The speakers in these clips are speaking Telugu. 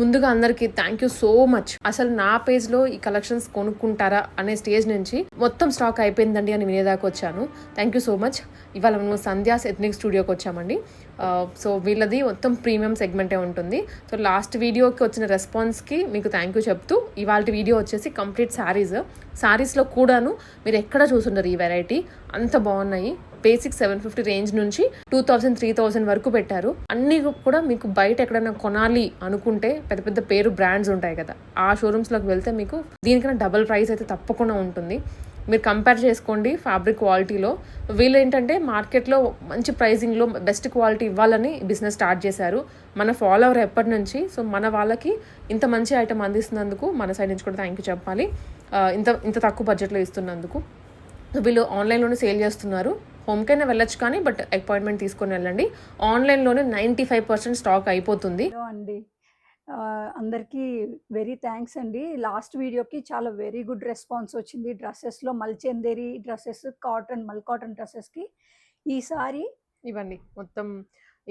ముందుగా అందరికీ థ్యాంక్ యూ సో మచ్. అసలు నా పేజ్లో ఈ కలెక్షన్స్ కొనుక్కుంటారా అనే స్టేజ్ నుంచి మొత్తం స్టాక్ అయిపోయిందండి అని వినేదాకా వచ్చాను. Thank you so much. ఇవాళ మేము సంధ్యాస్ ఎథ్నిక్ స్టూడియోకి వచ్చామండి. సో వీళ్ళది మొత్తం ప్రీమియం సెగ్మెంటే ఉంటుంది. సో లాస్ట్ వీడియోకి వచ్చిన రెస్పాన్స్కి మీకు థ్యాంక్ యూ చెప్తూ ఇవాళ వీడియో వచ్చేసి కంప్లీట్ శారీస్లో కూడాను మీరు ఎక్కడ చూసుండరు ఈ వెరైటీ. అంత బాగున్నాయి. బేసిక్ 750 రేంజ్ నుంచి 2000 3000 వరకు పెట్టారు. అన్ని కూడా మీకు బయట ఎక్కడైనా కొనాలి అనుకుంటే పెద్ద పెద్ద పేరు బ్రాండ్స్ ఉంటాయి కదా, ఆ షోరూమ్స్లోకి వెళ్తే మీకు దీనికన్నా డబుల్ ప్రైస్ అయితే తప్పకుండా ఉంటుంది. మీరు కంపేర్ చేసుకోండి ఫ్యాబ్రిక్ క్వాలిటీలో. వీళ్ళు ఏంటంటే మార్కెట్లో మంచి ప్రైజింగ్లో బెస్ట్ క్వాలిటీ ఇవ్వాలని బిజినెస్ స్టార్ట్ చేశారు. మన ఫాలోవర్ ఎప్పటి నుంచి. సో మన వాళ్ళకి ఇంత మంచి ఐటమ్ అందిస్తున్నందుకు మన సైడ్ నుంచి కూడా థ్యాంక్ యూ చెప్పాలి. ఇంత తక్కువ బడ్జెట్లో ఇస్తున్నందుకు. వీళ్ళు ఆన్లైన్లోనే సేల్ చేస్తున్నారు. హోమ్కైనా వెళ్ళొచ్చు కానీ బట్ అపాయింట్మెంట్ తీసుకొని వెళ్ళండి. ఆన్లైన్లోనే 95% స్టాక్ అయిపోతుంది అండి. అందరికీ వెరీ థ్యాంక్స్ అండి. లాస్ట్ వీడియోకి చాలా వెరీ గుడ్ రెస్పాన్స్ వచ్చింది. డ్రెస్సెస్లో మల్చందేరి డ్రెస్సెస్, మల్ కాటన్ డ్రెస్సెస్కి ఈసారి ఇవన్నీ మొత్తం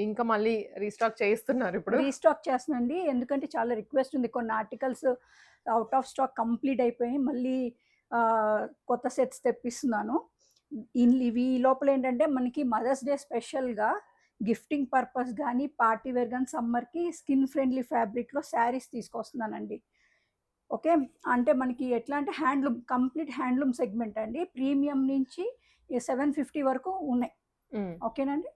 ఇంకా మళ్ళీ రీస్టాక్ చేస్తున్నారు. ఇప్పుడు రీస్టాక్ చేస్తున్నాండి, ఎందుకంటే చాలా రిక్వెస్ట్ ఉంది. కొన్ని articles out of stock complete అయిపోయి మళ్ళీ కొత్త సెట్స్ తెప్పిస్తున్నాను. ఇవి లోపల ఏంటంటే మనకి మదర్స్ డే స్పెషల్గా గిఫ్టింగ్ పర్పస్ కానీ పార్టీ వేర్ కానీ సమ్మర్కి స్కిన్ ఫ్రెండ్లీ ఫ్యాబ్రిక్లో శారీస్ తీసుకొస్తున్నానండి. ఓకే, అంటే మనకి ఎట్లా అంటే హ్యాండ్లూమ్, కంప్లీట్ హ్యాండ్లూమ్ సెగ్మెంట్ అండి. ప్రీమియం నుంచి 750 వరకు ఉన్నాయి. ఓకేనండి.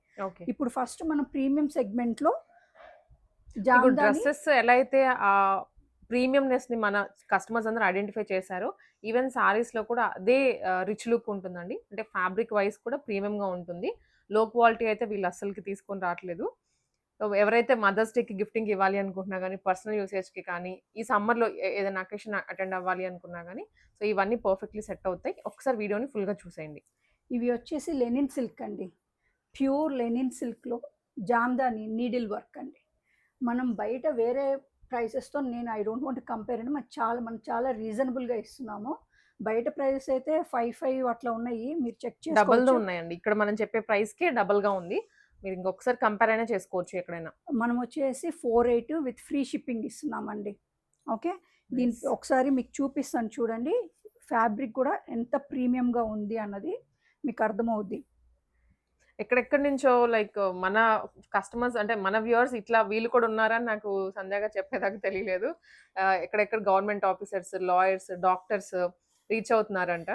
ఇప్పుడు ఫస్ట్ మనం ప్రీమియం సెగ్మెంట్లో డ్రెస్సెస్ ఎలా అయితే ఆ ప్రీమియంనెస్ ని మన కస్టమర్స్ అందరూ ఐడెంటిఫై చేశారు. ఈవెన్ సారీస్ లో కూడా అదే రిచ్ లుక్ ఉంటుందండి. అంటే ఫ్యాబ్రిక్ వైజ్ కూడా ప్రీమియం గా ఉంటుంది. లో క్వాలిటీ అయితే వీళ్ళు అస్సలకి తీసుకొని రావట్లేదు. ఎవరైతే మదర్స్ డేకి గిఫ్టింగ్ ఇవ్వాలి అనుకుంటున్నా కానీ, పర్సనల్ యూసేజ్కి కానీ, ఈ సమ్మర్లో ఏదైనా అకేషన్ అటెండ్ అవ్వాలి అనుకున్నా కానీ, సో ఇవన్నీ పర్ఫెక్ట్లీ సెట్ అవుతాయి. ఒకసారి వీడియోని ఫుల్గా చూసేయండి. ఇవి వచ్చేసి లెనిన్ సిల్క్ అండి. ప్యూర్ లెనిన్ సిల్క్లో జామ్దాని నీడిల్ వర్క్ అండి. మనం బయట వేరే ప్రైసెస్తో ఐ డోంట్ వాంట్ కంపేర్ అండి. మనం చాలా రీజనబుల్గా ఇస్తున్నాము. బయట ప్రైసెస్ అయితే 5 అట్లా ఉన్నాయి. మీరు చెక్ చేసి డబుల్గా ఉన్నాయండి. ఇక్కడ మనం చెప్పే ప్రైస్కి డబుల్గా ఉంది. మీరు ఇంకొకసారి కంపేర్ అయినా చేసుకోవచ్చు ఎక్కడైనా. మనం వచ్చేసి 48 విత్ ఫ్రీ షిప్పింగ్ ఇస్తున్నామండి. ఓకే, దీని ఒకసారి మీకు చూపిస్తాను చూడండి. ఫ్యాబ్రిక్ కూడా ఎంత ప్రీమియంగా ఉంది అన్నది మీకు అర్థమవుద్ది. ఎక్కడెక్కడి నుంచో లైక్ మన కస్టమర్స్ అంటే మన వ్యూవర్స్ ఇట్లా వీళ్ళు కూడా ఉన్నారని నాకు సంధ్యాగా చెప్పేదాకా తెలియలేదు. ఎక్కడెక్కడ government officers, lawyers, doctors reach అవుతున్నారంట.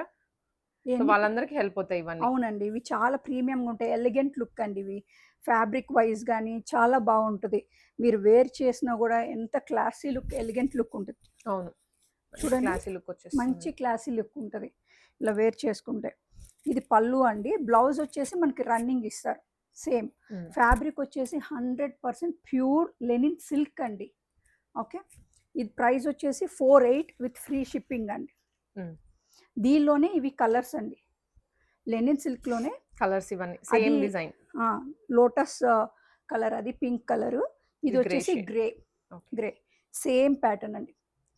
వాళ్ళందరికీ హెల్ప్ అవుతాయి ఇవన్నీ. అవునండి, ఇవి చాలా ప్రీమియంగా ఉంటాయి. ఎలిగెంట్ లుక్ అండి. ఇవి ఫ్యాబ్రిక్ వైజ్ కానీ చాలా బాగుంటుంది. మీరు వేర్ చేసినా కూడా ఎంత క్లాసీ లుక్, ఎలిగెంట్ లుక్ ఉంటుంది. అవును, చూడండి, క్లాసీ లుక్ వచ్చేసి మంచి క్లాసీ లుక్ ఉంటుంది ఇలా వేర్ చేసుకుంటే. ఇది పళ్ళు అండి. బ్లౌజ్ వచ్చేసి మనకి రన్నింగ్ ఇస్తారు. సేమ్ ఫ్యాబ్రిక్ వచ్చేసి 100% ప్యూర్ లెనిన్ సిల్క్ అండి. ఓకే, ఇది ప్రైస్ వచ్చేసి 48 విత్ ఫ్రీ షిప్పింగ్ అండి. దీనిలోనే ఇవి కలర్స్ అండి. లెనిన్ సిల్క్లోనే కలర్స్ ఇవన్నీ సేమ్ డిజైన్. లోటస్ కలర్, అది పింక్ కలరు. ఇది వచ్చేసి గ్రే సేమ్ ప్యాటర్న్ అండి.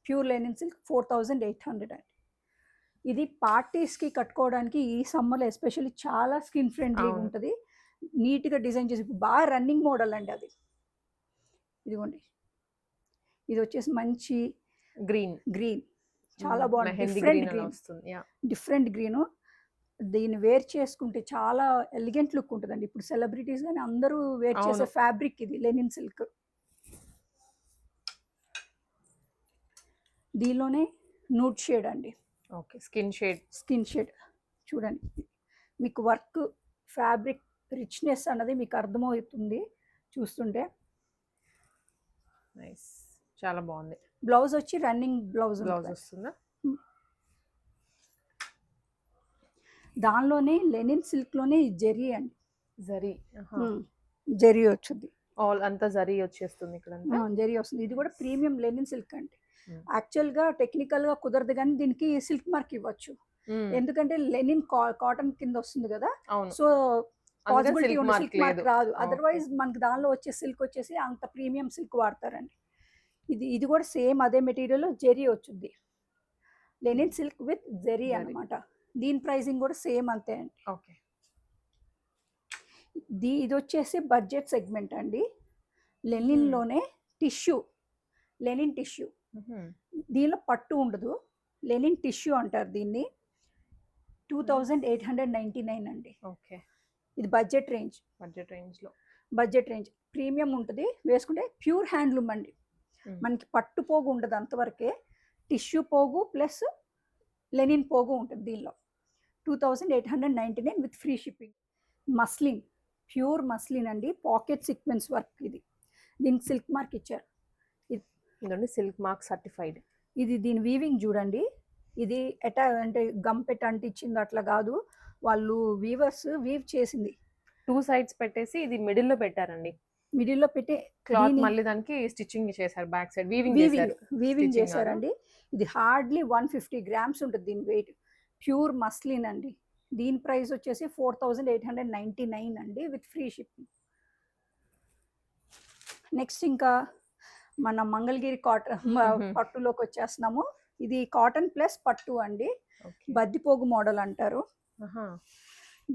ప్యూర్ లెనిన్ సిల్క్ 4800 అండి. ఇది పార్టీస్కి కట్టుకోవడానికి ఈ సమ్మర్లో ఎస్పెషల్లీ చాలా స్కిన్ ఫ్రెండ్లీగా ఉంటుంది. నీట్గా డిజైన్ చేసి బాగా రన్నింగ్ మోడల్ అండి అది. ఇదిగోండి, ఇది వచ్చేసి మంచి గ్రీన్ చాలా బాగుంటుంది. Different green. దీన్ని వేర్ చేసుకుంటే చాలా ఎలిగెంట్ లుక్ ఉంటుందండి. ఇప్పుడు సెలబ్రిటీస్ కానీ అందరూ వేర్ చేసే ఫ్యాబ్రిక్ ఇది లెనిన్ సిల్క్. దీనిలోనే నూడ్ షేడ్ అండి. ఓకే, స్కిన్ షేడ్ చూడండి. మీకు వర్క్, ఫ్యాబ్రిక్ రిచ్నెస్ అన్నది మీకు అర్థమవుతుంది చూస్తుంటే. నైస్, చాలా బాగుంది. బ్లౌజ్ వచ్చి రన్నింగ్ బ్లౌజ్ వస్తుందా? దానిలోనే లెనిన్ సిల్క్లోనే జెరీ అండి. జరీ వచ్చింది. అంతా జరీ వచ్చేస్తుంది ఇక్కడ. జరీ వస్తుంది. ఇది కూడా ప్రీమియం లెనిన్ సిల్క్ అండి. యాక్చువల్గా టెక్నికల్గా కుదరదు కానీ దీనికి సిల్క్ మార్క్ ఇవ్వచ్చు. ఎందుకంటే లెనిన్ కాటన్ కింద వస్తుంది కదా, సో పాసిబిలిటీ ఉంది, సిల్క్ మార్క్ రాదు. అదర్వైజ్ మనకి దానిలో వచ్చే సిల్క్ వచ్చేసి అంత ప్రీమియం సిల్క్ వాడతారండి. ఇది కూడా సేమ్ అదే మెటీరియల్ జెరీ వచ్చింది. లెనిన్ సిల్క్ విత్ జెరీ అన్నమాట. దీని ప్రైసింగ్ కూడా సేమ్ అంతే అండి. ఓకే, ఇది వచ్చేసి బడ్జెట్ సెగ్మెంట్ అండి. లెనిన్లోనే టిష్యూ లెనిన్ టిష్యూ. దీనిలో పట్టు ఉండదు, లెనిన్ టిష్యూ అంటారు దీన్ని. 2899 అండి. ఓకే, ఇది budget range. Budget range premium ఉంటుంది, వేసుకుంటే ప్యూర్ హ్యాండ్లూమ్ అండి. మనకి పట్టు పోగు ఉండదు, అంతవరకే టిష్యూ పోగు ప్లస్ లెనిన్ పోగు ఉంటుంది దీనిలో. 2899 with free shipping. Muslin, pure muslin అండి, పాకెట్ సీక్వెన్స్ వర్క్. ఇది దీనికి సిల్క్ మార్క్ ఇచ్చారు. ఇదండి సిల్క్ మార్క్ సర్టిఫైడ్. ఇది దీని వీవింగ్ చూడండి, ఇది ఎటా అంటే గమ్ పెట్టి అంటించింది అట్లా కాదు, వాళ్ళు వీవర్స్ వీవ్ చేసింది. 2 sides పెట్టేసి ఇది మిడిల్ లో పెట్టారండి. మిడిల్ లో పెట్టి క్లాత్ మళ్ళీ దానికి స్టిచ్చింగ్ చేశారు, బ్యాక్ సైడ్ వీవింగ్ చేశారండి. ఇది హార్డ్లీ 150 grams ఉంటుంది దీని వెయిట్. ప్యూర్ మస్లిన్ అండి. దీని ప్రైస్ వచ్చేసి 4899 అండి విత్ ఫ్రీ షిప్పింగ్. నెక్స్ట్ ఇంకా మన మంగళగిరి కాటన్ పట్టులోకి వచ్చేస్తున్నాము. ఇది కాటన్ ప్లస్ పట్టు అండి, బద్దిపోగు మోడల్ అంటారు.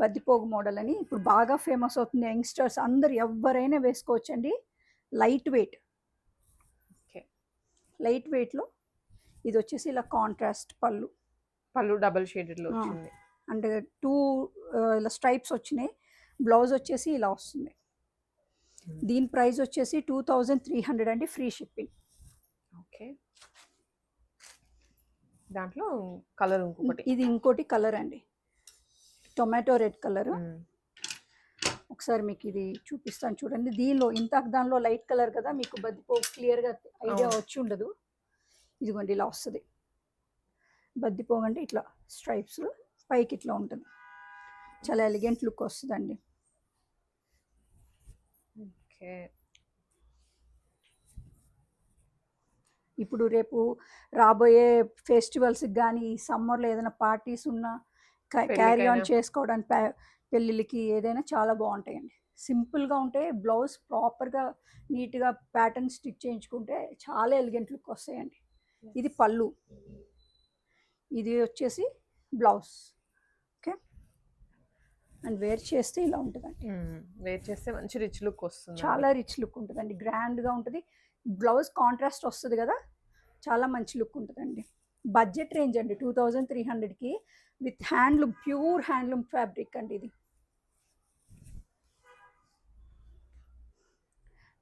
బద్దిపోగు మోడల్ అని ఇప్పుడు బాగా ఫేమస్ అవుతుంది, యంగ్స్టర్స్ అందరు ఎవరైనా వేసుకోవచ్చండి. లైట్ వెయిట్, లైట్ వెయిట్లో ఇది వచ్చేసి ఇలా కాంట్రాస్ట్ పళ్ళు డబుల్ షేడెడ్ లో వచ్చింది, అంటే 2 ఇలా స్ట్రైప్స్ వచ్చినాయి. బ్లౌజ్ వచ్చేసి ఇలా వస్తుంది. దీని ప్రైస్ వచ్చేసి 2300 అండి, ఫ్రీ షిప్పింగ్. ఓకే, దాంట్లో కలర్ ఇంకొకటి, ఇది ఇంకోటి కలర్ అండి, టొమాటో రెడ్ కలర్. ఒకసారి మీకు ఇది చూపిస్తాను చూడండి. దానిలో లైట్ కలర్ కదా, మీకు బద్దిపో క్లియర్గా ఐడియా వచ్చి ఉండదు. ఇదిగోండి ఇలా వస్తుంది బద్దిపోగు అంటే, ఇట్లా స్ట్రైప్స్ పైకి ఇట్లా ఉంటుంది, చాలా ఎలిగెంట్ లుక్ వస్తుందండి. ఓకే, ఇప్పుడు రేపు రాబోయే ఫెస్టివల్స్కి కానీ సమ్మర్లో ఏదైనా పార్టీస్ ఉన్నా క్యారీ ఆన్ చేసుకోవడానికి, పెళ్ళిళ్ళకి ఏదైనా చాలా బాగుంటాయండి. సింపుల్గా ఉంటే బ్లౌజ్ ప్రాపర్గా నీట్గా ప్యాటర్న్ స్టిచ్ చేయించుకుంటే చాలా ఎలిగెంట్ లుక్ వస్తాయండి. ఇది పళ్ళు, ఇది వచ్చేసి బ్లౌజ్. ఓకే, అండ్ వేర్ చేస్తే ఇలా ఉంటుందండి. వేర్ చేస్తే మంచి రిచ్ లుక్ వస్తుంది, చాలా రిచ్ లుక్ ఉంటుందండి, గ్రాండ్గా ఉంటుంది. బ్లౌజ్ కాంట్రాస్ట్ వస్తుంది కదా, చాలా మంచి లుక్ ఉంటుందండి. బడ్జెట్ రేంజ్ అండి, 2300కి with handloom, pure handloom fabric అండి ఇది.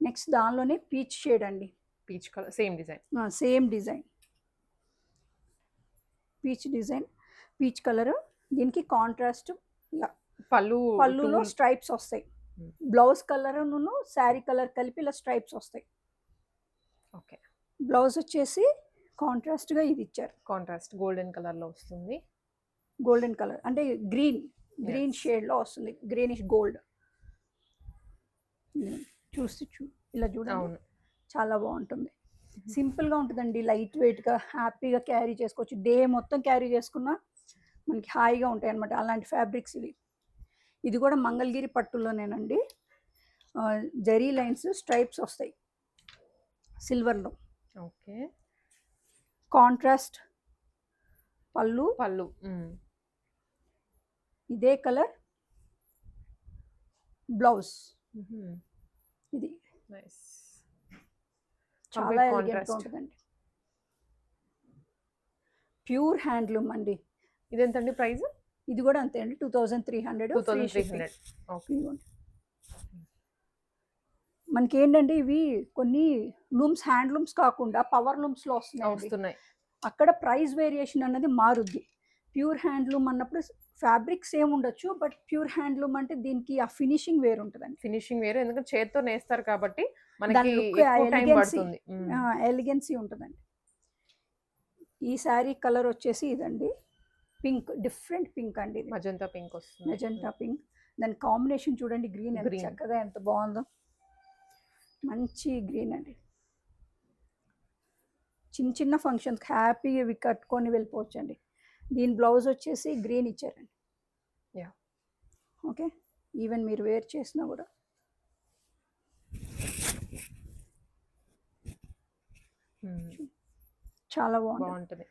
నెక్స్ట్ దానిలోనే పీచ్ షేడ్ అండి, peach colour, same design, peach colour. దీనికి కాంట్రాస్ట్ ఇలా పళ్ళులో స్ట్రైప్స్ వస్తాయి. బ్లౌజ్ కలర్ శారీ కలర్ కలిపి ఇలా స్ట్రైప్స్ వస్తాయి. ఓకే, బ్లౌజ్ వచ్చేసి కాంట్రాస్ట్ గా ఇది ఇచ్చారు, కాంట్రాస్ట్ గోల్డెన్ కలర్ లో వస్తుంది. గోల్డెన్ కలర్ అంటే గ్రీన్ షేడ్ లో వస్తుంది, గ్రీనిష్ గోల్డ్. ఇలా చూడండి, చాలా బాగుంటుంది. సింపుల్ గా ఉంటుందండి, లైట్ వెయిట్ గా హ్యాపీగా క్యారీ చేసుకోవచ్చు. డే మొత్తం క్యారీ చేసుకున్నా మనకి హాయిగా ఉంటాయి అన్నమాట, అలాంటి ఫ్యాబ్రిక్స్ ఇవి. ఇది కూడా మంగళగిరి పట్టులోనేనండి, జరీ లైన్స్ స్ట్రైప్స్ వస్తాయి సిల్వర్లో. ఓకే, కాంట్రాస్ట్ పళ్ళు, ఇదే కలర్ బ్లౌజ్. ఇది చాలా ఎలిగెంట్ గా ఉంటుందండి, ప్యూర్ హ్యాండ్లూమ్ అండి. ఇది ఎంతండి ప్రైస్? ఇది కూడా అంతే అండి, 2300. మనకి ఏంటంటే ఇవి కొన్ని లూమ్స్, హ్యాండ్ లూమ్స్ కాకుండా పవర్ లూమ్స్ లో వస్తున్నాయి. అక్కడ ప్రైస్ వేరియేషన్ అన్నది మారుద్ది. ప్యూర్ హ్యాండ్లూమ్ అన్నప్పుడు ఫ్యాబ్రిక్ సేమ్ ఉండొచ్చు, బట్ ప్యూర్ హ్యాండ్లూమ్ అంటే దీనికి ఆ ఫినిషింగ్ వేరు ఉంటుందండి. ఫినిషింగ్ వేరు, ఎందుకంటే చేత్తో నేస్తారు కాబట్టి ఎలిగెన్సీ ఉంటుందండి. ఈ శారీ కలర్ వచ్చేసి ఇదండి, పింక్, డిఫరెంట్ పింక్ అండి, మజంతా పింక్ వస్తుంది. మజంతా పింక్, దాని కాంబినేషన్ చూడండి, గ్రీన్ ఎంత చక్కగా ఎంత బాగుందో, మంచి గ్రీన్ అండి. చిన్న చిన్న ఫంక్షన్స్ హ్యాపీగా ఇవి కట్టుకొని వెళ్ళిపోవచ్చు అండి. దీని బ్లౌజ్ వచ్చేసి గ్రీన్ ఇచ్చారండి. ఓకే, ఈవెన్ మీరు వేర్ చేసినా కూడా చాలా బాగుంటుంది.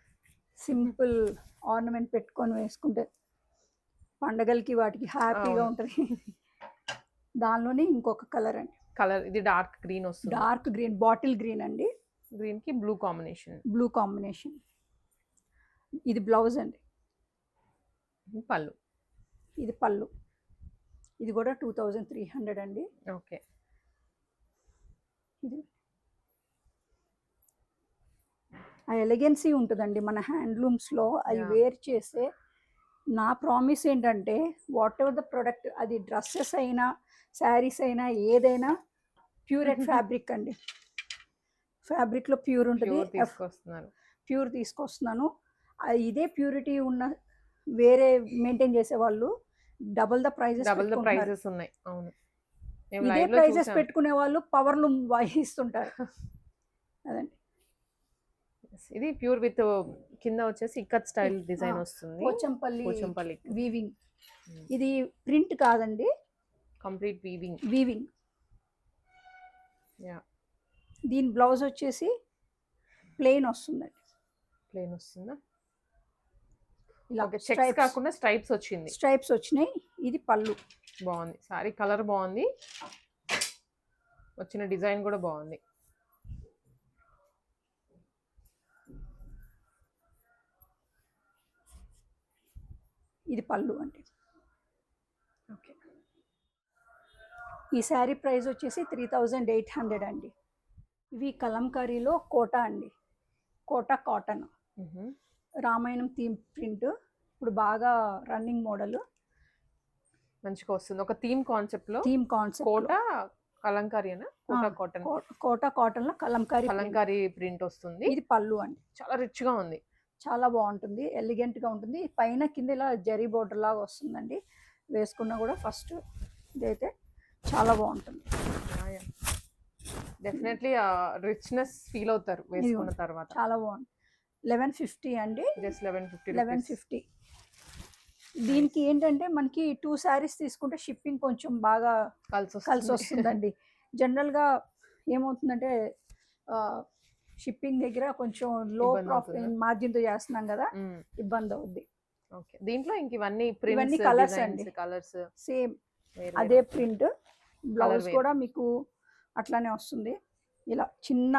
సింపుల్ ఆర్నమెంట్ పెట్టుకొని వేసుకుంటే పండగలకి వాటికి హ్యాపీగా ఉంటుంది. దానిలోనే ఇంకొక కలర్ అండి, ఇది డార్క్ గ్రీన్ వస్తుంది, డార్క్ గ్రీన్, బాటిల్ గ్రీన్ అండి. గ్రీన్ కి బ్లూ కాంబినేషన్. Blue combination. ఇది బ్లౌజ్ అండి. పళ్ళు. ఇది పళ్ళు. ఇది కూడా 2300 అండి. ఓకే. ఇది ఆ ఎలిగెన్సీ ఉంటుందండి మన హ్యాండ్లూమ్స్లో. అవి వేర్ చేసే నా ప్రామిస్ ఏంటంటే వాట్ ఎవర్ ద ప్రొడక్ట్, అది డ్రెస్సెస్ అయినా శారీస్ అయినా ఏదైనా ప్యూరెట్ ఫ్యాబ్రిక్ అండి. ఫ్యాబ్రిక్లో ప్యూర్ ఉంటుంది. ప్యూర్ తీసుకొస్తున్నాను. ఇదే ప్యూరిటీ ఉన్న వేరే మెయింటైన్ చేసే వాళ్ళు డబుల్ ద ప్రైజెస్ ఉన్నాయి. అవును. ఇదే ప్రైజెస్ పెట్టుకునే వాళ్ళు పవర్లు వహిస్తుంటారు. అదండి. ఇది ప్యూర్ విత్ కింద వచ్చేసి ఇక్కత్ స్టైల్ డిజైన్ వస్తుంది. పోచంపల్లి వీవింగ్. ఇది ప్రింట్ కాదండి, కంప్లీట్ వీవింగ్. దీని బ్లౌజ్ వచ్చేసి ప్లెయిన్ వస్తుందండి. ప్లెయిన్ వస్తుందా? ఇలా చెక్స్ కాకుండా స్ట్రైప్స్ వచ్చినాయి. ఇది పళ్ళు. బాగుంది. సారీ కలర్ బాగుంది. వచ్చిన డిజైన్ కూడా బాగుంది. ఇది పళ్ళు అండి. ఓకే. ఈ శారీ ప్రైస్ వచ్చేసి 3800 అండి. ఇవి కలంకారీలో కోటా అండి. Kota cotton. Ramayanam theme print ఇప్పుడు బాగా రన్నింగ్ మోడల్. మంచిగా వస్తుంది. ఒక థీమ్ కాన్సెప్ట్ లో కోటా కలంకారీ అన్న కోటా కాటన్ లో కలంకారీ ప్రింట్ వస్తుంది. ఇది పళ్ళు అండి. చాలా రిచ్ గా ఉంది. చాలా బాగుంటుంది. ఎలిగెంట్ గా ఉంటుంది. పైన కింద ఇలా జరీ బోర్డర్ లాగా వస్తుందండి. వేసుకున్నా కూడా ఫస్ట్ ఇదైతే చాలా బాగుంటుంది. డెఫినెట్లీ రిచ్నెస్ ఫీల్ అవుతారు వేసుకున్న తర్వాత. చాలా బాగుంది. 1150 అండి. జస్ట్ 1150. దీనికి ఏంటంటే మనకి 2 శారీస్ తీసుకుంటే షిప్పింగ్ కొంచెం బాగా కలిసి వస్తుందండి. జనరల్గా ఏమవుతుందంటే షిప్పింగ్ దగ్గర కొంచెం లో ప్రాఫిట్ మార్జిన్తో చేస్తున్నాం కదా, ఇబ్బంది అవుద్ది. దీంట్లో ఇంక ఇవన్నీ కలర్స్ అండి. కలర్స్ సేమ్ అదే ప్రింట్. బ్లౌజ్ కూడా మీకు అట్లానే వస్తుంది. ఇలా చిన్న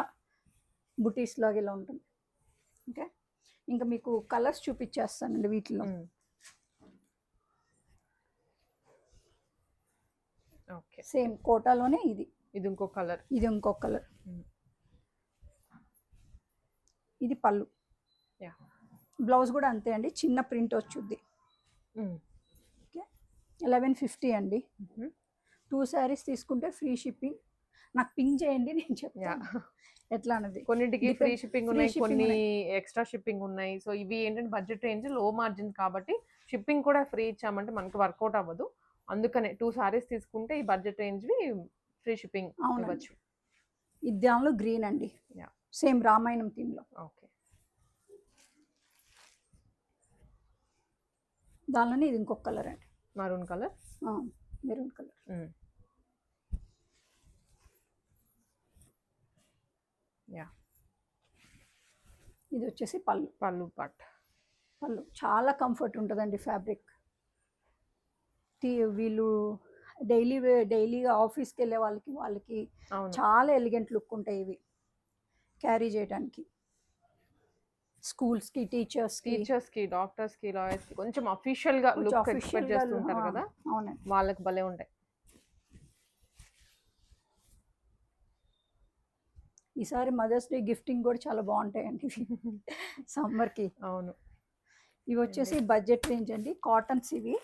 బుటీస్ లాగా ఇలా ఉంటుంది. ఓకే. ఇంకా మీకు కలర్స్ చూపించేస్తానండి వీటిలో. ఓకే. సేమ్ కోటాలోనే ఇది ఇంకో కలర్. ఇది పళ్ళు. బ్లౌజ్ కూడా అంతే అండి, చిన్న ప్రింట్ వచ్చుద్ది. ఓకే. 1150 అండి. 2 శారీస్ తీసుకుంటే ఫ్రీ షిప్పింగ్. నాకు పింక్ చేయండి, నేను చెప్తాను ఎట్లా అన్నది. కొన్నింటికి ఫ్రీ షిప్పింగ్ ఉన్నాయి, కొన్ని ఎక్స్ట్రా షిప్పింగ్ ఉన్నాయి. సో ఇవి ఏంటంటే బడ్జెట్ రేంజ్, లో మార్జిన్ కాబట్టి షిప్పింగ్ కూడా ఫ్రీ ఇచ్చామంటే మనకి వర్కౌట్ అవ్వదు. అందుకనే 2 శారీస్ తీసుకుంటే ఈ బడ్జెట్ రేంజ్వి ఫ్రీ షిప్పింగ్ ఇవ్వచ్చు. ఇది దానిలో గ్రీన్ అండి. సేమ్ రామాయణం థీమ్లో. ఓకే. దానిలోనే ఇది ఇంకొక కలర్ అండి. Maroon colour. ఇది వచ్చేసి పళ్ళు పార్ట్. పళ్ళు చాలా కంఫర్ట్ ఉంటుందండి ఫ్యాబ్రిక్. వీళ్ళు డైలీగా ఆఫీస్కి వెళ్ళే వాళ్ళకి చాలా ఎలిగెంట్ లుక్ ఉంటాయి ఇవి క్యారీ చేయడానికి. స్కూల్స్కి, టీచర్స్కి, డాక్టర్స్కి, లాయర్స్కి కొంచెం అఫీషియల్గా లుక్ ఎక్స్పెక్ట్ చేస్తుంటారు కదా, వాళ్ళకి భలే ఉంటాయి. ఈసారి మదర్స్ డే గిఫ్టింగ్ కూడా చాలా బాగుంటాయండి సమ్మర్కి. అవును. ఇవి వచ్చేసి బడ్జెట్ రేంజ్ అండి. కాటన్స్ ఇవి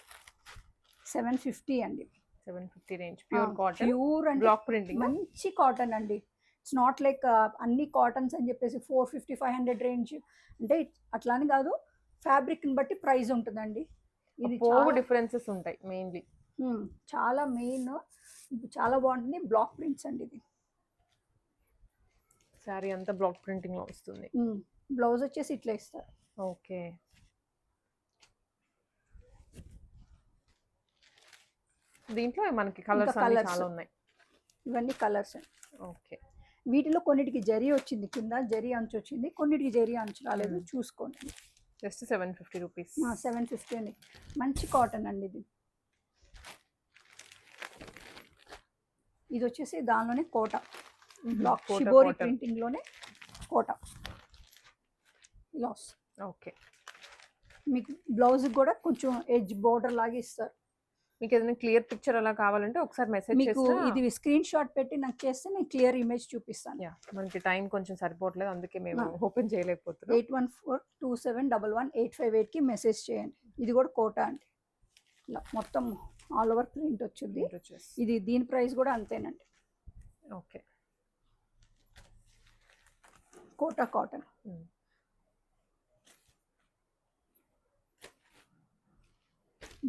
750 అండి. 750 రేంజ్. ప్యూర్ అండి. Block printing. మంచి కాటన్ అండి. ఇట్స్ నాట్ లైక్ అన్ని కాటన్స్ అని చెప్పేసి 450-500 రేంజ్ అంటే అట్లాని కాదు. ఫ్యాబ్రిక్ని బట్టి ప్రైస్ ఉంటుందండి. ఇది డిఫరెన్సెస్ ఉంటాయి మెయిన్లీ. చాలా చాలా బాగుంటుంది. బ్లాక్ ప్రింట్స్ అండి. ఇది సారీ అంతా బ్లాక్ ప్రింటింగ్ లో వస్తుంది. బ్లౌజ్ వచ్చేసి ఇట్లా ఇస్తారు. ఓకే. దీంట్లో మనకి కలర్స్ చాలా ఉన్నాయి. ఇవన్నీ కలర్స్. ఓకే. వీటిలో కొన్నిటికి జరీ వచ్చింది, కింద జరీ అంచు వచ్చింది, కొన్నిటికి జరీ అంచు రాలేదు. చూసుకోండి. Just 750 rupees. 750 అండి. మంచి కాటన్ అండి ఇది. ఇది వచ్చేసి దానిలోనే కోట బ్లాక్ షిబోరి ప్రింటింగ్ లోనే కోటా ఇలా వస్తుంది. ఓకే. మీకు బ్లౌజ్ కూడా కొంచెం ఎడ్జ్ బోర్డర్ లాగా ఇస్తారు. మీకు ఏదైనా క్లియర్ పిక్చర్ అలా కావాలంటే ఒకసారి మెసేజ్ మీకు ఇది స్క్రీన్ షాట్ పెట్టి నాకు చేస్తే నేను క్లియర్ ఇమేజ్ చూపిస్తాను. మనకి టైం కొంచెం సరిపోవట్లేదు, అందుకే మేము ఓపెన్ చేయలేకపోతున్నాం. 8142711858 కి మెసేజ్ చేయండి. ఇది కూడా కోటా అండి, ఇలా మొత్తం ఆల్ ఓవర్ ప్రింట్ వచ్చింది. ఇది దీని ప్రైస్ కూడా అంతేనండి. ఓకే. కోటా కాటన్.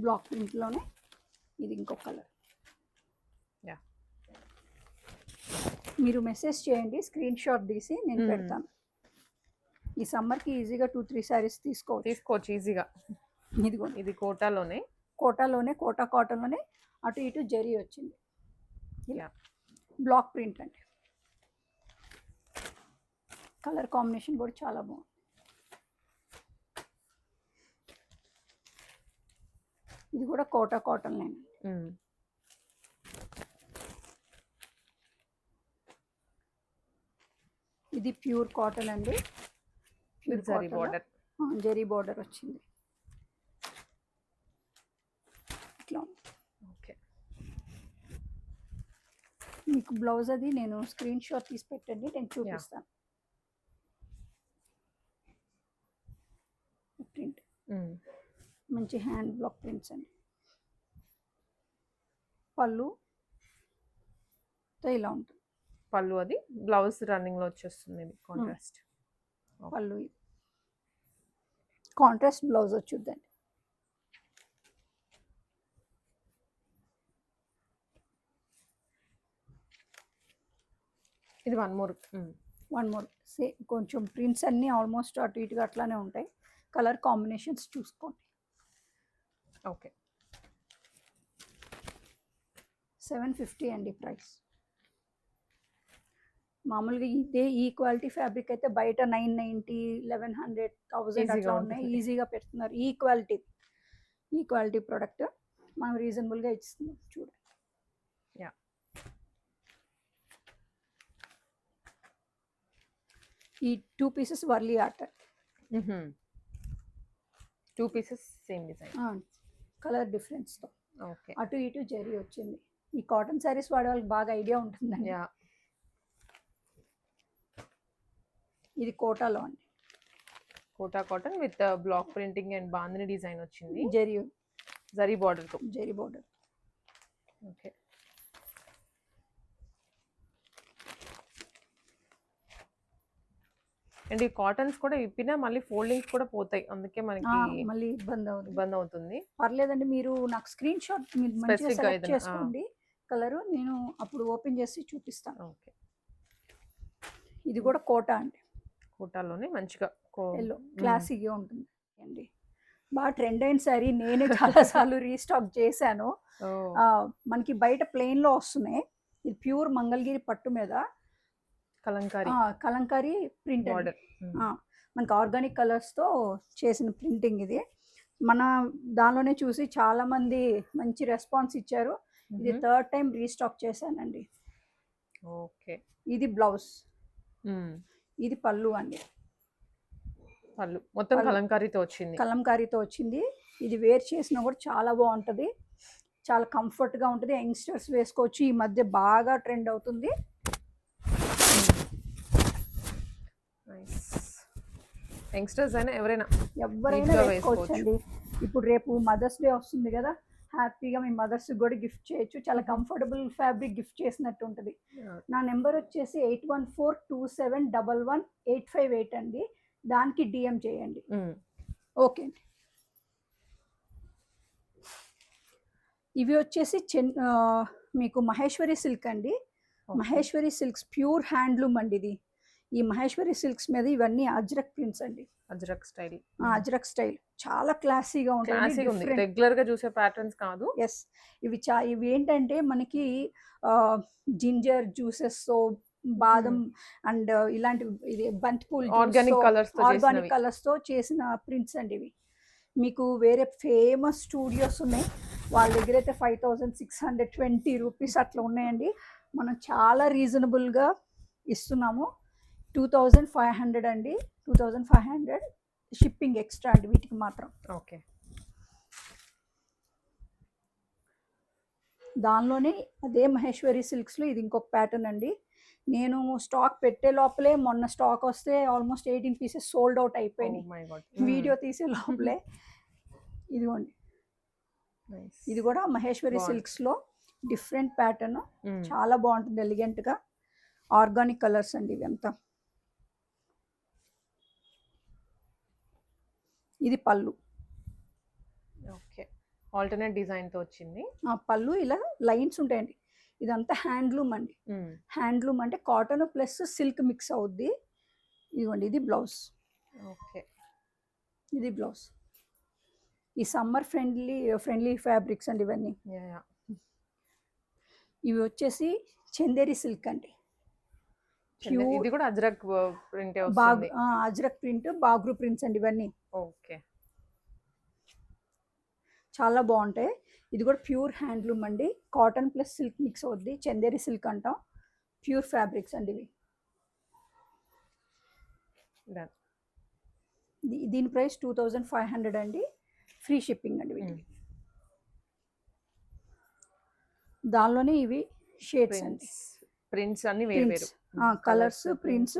బ్లాక్ ప్రింట్లోనే ఇది ఇంకో కలర్. మీరు మెసేజ్ చేయండి, స్క్రీన్ షాట్ తీసి నేను పెడతాను. ఈ సమ్మర్కి ఈజీగా 2-3 శారీస్ తీసుకోవచ్చు ఈజీగా. ఇదిగో ఇది కోటాలోనే కోటా కాటన్లోనే అటు ఇటు జరీ వచ్చింది. బ్లాక్ ప్రింట్ అండి. కలర్ కాంబినేషన్ కూడా చాలా బాగుంది. ఇది కూడా కోటా కాటన్ లైన్. ఇది ప్యూర్ కాటన్ అండి. జరీ బోర్డర్ వచ్చింది ఇట్లా. ఓకే. మీకు బ్లౌజ్ అది నేను స్క్రీన్ షాట్ తీసి పెట్టండి, నేను చూపిస్తాను. ప్రింట్ మంచి హ్యాండ్ బ్లాక్ ప్రింట్స్ అండి. పళ్ళు ఇలా ఉంటుంది. పళ్ళు అది బ్లౌజ్ రన్నింగ్ లో వచ్చేస్తుంది. కాంట్రాస్ట్ పళ్ళు, కాంట్రాస్ట్ బ్లౌజ్ వచ్చుద్దండి. ఇది వన్ మోర్ కొంచెం ప్రింట్స్ అన్నీ ఆల్మోస్ట్ అటు ఇటుగా అట్లానే ఉంటాయి. కలర్ కాంబినేషన్స్ చూసుకోండి. ఓకే. 750 అండి ప్రైస్. మామూలుగా ఈ క్వాలిటీ ఫ్యాబ్రిక్ అయితే బయట 990, 1100, 1000 అట్లా ఉన్నాయి, ఈజీగా పెడుతున్నారు. ఈ క్వాలిటీ ప్రోడక్ట్ మనం రీజనబుల్గా ఇస్తున్నాం. చూడండి. ఈ 2 pieces Warli art. 2 pieces same design, colour డిఫరెన్స్తో. ఓకే. అటు ఇటు జరీ వచ్చింది. ఈ కాటన్ శారీస్ వాడే వాళ్ళకి బాగా ఐడియా ఉంటుందండి. ఇది కోటాలో అండి. Kota cotton with block printing and bandhani design వచ్చింది. జరీ బార్డర్ తో. ఓకే. అండ్ ఈ కాటన్స్ కూడా విప్పినా మళ్ళీ ఫోల్డింగ్స్ కూడా పోతాయి, అందుకే మనకి మళ్ళీ ఇబ్బంది అవుతుంది. పర్లేదండి, మీరు నాకు స్క్రీన్ షాట్ మంచిగా సెలెక్ట్ చేసుకోండి కలరు, నేను అప్పుడు ఓపెన్ చేసి చూపిస్తాను. ఓకే. ఇది కూడా కోటా అండి. కోటాలోనే మంచిగా ఎల్లో క్లాసీగా ఉంటుంది అండి. బాగా ట్రెండ్ అయిన సారీ, నేనే చాలాసార్లు రీస్టాక్ చేశాను. మనకి బయట ప్లెయిన్లో వస్తున్నాయి. ఇది ప్యూర్ మంగళగిరి పట్టు మీద కలంకారీ ప్రింట్. మనకి ఆర్గానిక్ కలర్స్తో చేసిన ప్రింటింగ్. ఇది మన దానిలోనే చూసి చాలా మంది మంచి రెస్పాన్స్ ఇచ్చారు. ఇది 3rd టైం రీస్టాక్ చేశానండి. ఓకే. ఇది బ్లౌజ్, ఇది పళ్ళు అండి. పళ్ళు మొత్తం కలంకారీతో వచ్చింది. ఇది వేర్ చేసినా కూడా చాలా బాగుంటుంది, చాలా కంఫర్ట్గా ఉంటుంది. యంగ్స్టర్స్ వేసుకోవచ్చు, ఈ మధ్య బాగా ట్రెండ్ అవుతుంది. యంగ్స్టర్స్ అయినా ఎవరైనా వేసుకోవచ్చండి. ఇప్పుడు రేపు మదర్స్ డే వస్తుంది కదా, హ్యాపీగా మీ మదర్స్ కూడా గిఫ్ట్ చేయొచ్చు. చాలా కంఫర్టబుల్ ఫ్యాబ్రిక్ గిఫ్ట్ చేసినట్టు ఉంటుంది. నా నెంబర్ వచ్చేసి 8142711858 అండి. దానికి డిఎం చేయండి. ఓకే అండి. ఇవి వచ్చేసి మీకు మహేశ్వరి సిల్క్ అండి. మహేశ్వరి సిల్క్స్ ప్యూర్ హ్యాండ్లూమ్ అండి. ఇది ఈ మహేశ్వరి సిల్క్స్ మీద ఇవన్నీ అజ్రక్ ప్రింట్స్ అండి. అజ్రక్ స్టైల్ చాలా క్లాసీగా ఉంటుంది. రెగ్యులర్ గా చూసే ప్యాటర్న్స్ కాదు. ఎస్, ఇవి ఏంటంటే మనకి జింజర్ జ్యూసెస్ తో, బాదం అండ్ ఇలాంటి ఇది బంతిపూల్ ఆర్గానిక్ కలర్స్ తో చేసిన ప్రింట్స్ అండి. ఇవి మీకు వేరే ఫేమస్ స్టూడియోస్ ఉన్నాయి, వాళ్ళ దగ్గర అయితే 5620 రూపీస్ అట్లా ఉన్నాయండి. మనం చాలా రీజనబుల్గా ఇస్తున్నాము. 2500 అండి, 2500 షిప్పింగ్ ఎక్స్ట్రా అండి వీటికి మాత్రం. ఓకే. దానిలోనే అదే మహేశ్వరి సిల్క్స్లో ఇది ఇంకొక ప్యాటర్న్ అండి. నేను స్టాక్ పెట్టే లోపలే మొన్న స్టాక్ వస్తే ఆల్మోస్ట్ 18 పీసెస్ సోల్డ్ అవుట్ అయిపోయినాయి. వీడియో తీసే లోపలే. ఇదిగోండి, ఇది కూడా మహేశ్వరి సిల్క్స్లో డిఫరెంట్ ప్యాటర్న్, చాలా బాగుంటుంది, ఎలిగెంట్గా. ఆర్గానిక్ కలర్స్ అండి ఇవి అంతా. ఇది పళ్ళు. ఓకే, ఆల్టర్నేట్ డిజైన్ తో వచ్చింది. పళ్ళు ఇలా లైన్స్ ఉంటాయండి. ఇదంతా హ్యాండ్లూమ్ అండి. హ్యాండ్లూమ్ అంటే కాటన్ ప్లస్ సిల్క్ మిక్స్ అవుద్ది. ఇదిగోండి, ఇది బ్లౌజ్. ఓకే, ఇది బ్లౌజ్. ఈ సమ్మర్ ఫ్రెండ్లీ ఫ్యాబ్రిక్స్ అండి ఇవన్నీ. ఇవి వచ్చేసి చందేరి సిల్క్ అండి. ఇది కూడా Ajrak print, Ajrak print, Bagru prints అండి ఇవన్నీ. ఓకే, చాలా బాగుంటాయి. ఇది కూడా ప్యూర్ హ్యాండ్లూమ్ అండి, కాటన్ ప్లస్ సిల్క్ మిక్స్ అవుద్ది, చందేరి సిల్క్ అంటాం. ప్యూర్ ఫ్యాబ్రిక్స్ అండి ఇవి. దీని ప్రైస్ 2500 అండి, ఫ్రీ షిప్పింగ్ అండి వీటికి. దానిలోనే ఇవి షేడ్స్ అండి, ప్రింట్స్ అన్ని వేరు కలర్స్, ప్రింట్స్.